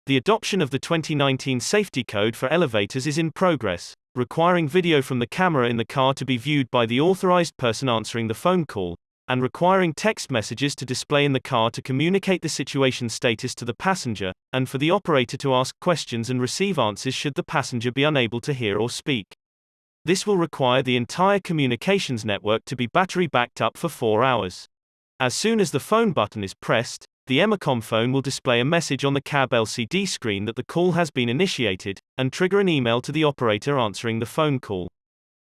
The adoption of the 2019 safety code for elevators is in progress, requiring video from the camera in the car to be viewed by the authorized person answering the phone call, and requiring text messages to display in the car to communicate the situation status to the passenger, and for the operator to ask questions and receive answers should the passenger be unable to hear or speak. This will require the entire communications network to be battery backed up for 4 hours. As soon as the phone button is pressed, the EmerCom phone will display a message on the cab LCD screen that the call has been initiated, and trigger an email to the operator answering the phone call.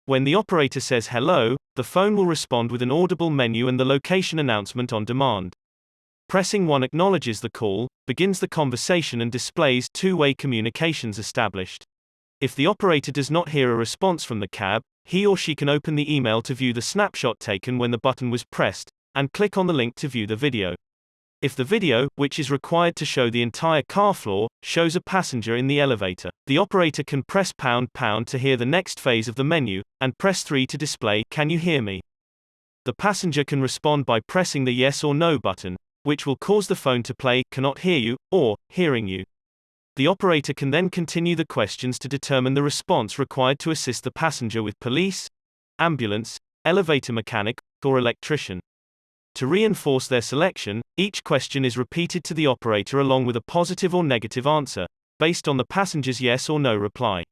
When the operator says hello, the phone will respond with an audible menu and the location announcement on demand. Pressing 1 acknowledges the call, begins the conversation and displays two-way communications established. If the operator does not hear a response from the cab, he or she can open the email to view the snapshot taken when the button was pressed, and click on the link to view the video. If the video, which is required to show the entire car floor, shows a passenger in the elevator, the operator can press pound to hear the next phase of the menu, and press 3 to display, "Can you hear me?" The passenger can respond by pressing the yes or no button, which will cause the phone to play, "Cannot hear you," or, "Hearing you." The operator can then continue the questions to determine the response required to assist the passenger with police, ambulance, elevator mechanic, or electrician. To reinforce their selection, each question is repeated to the operator along with a positive or negative answer, based on the passenger's yes or no reply.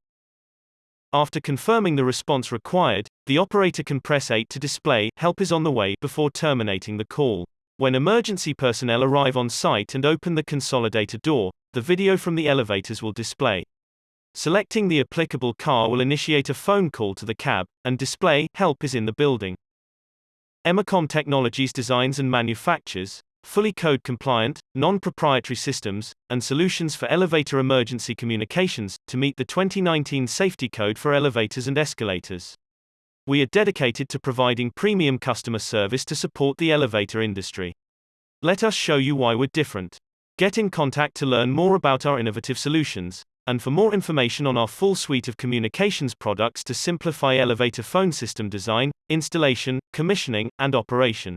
After confirming the response required, the operator can press 8 to display, "Help is on the way," before terminating the call. When emergency personnel arrive on site and open the consolidator door, the video from the elevators will display. Selecting the applicable car will initiate a phone call to the cab, and display, "Help is in the building." EmerCom Technologies designs and manufactures fully code-compliant, non-proprietary systems and solutions for elevator emergency communications to meet the 2019 safety code for elevators and escalators. We are dedicated to providing premium customer service to support the elevator industry. Let us show you why we're different. Get in contact to learn more about our innovative solutions, and for more information on our full suite of communications products to simplify elevator phone system design, installation, commissioning, and operation.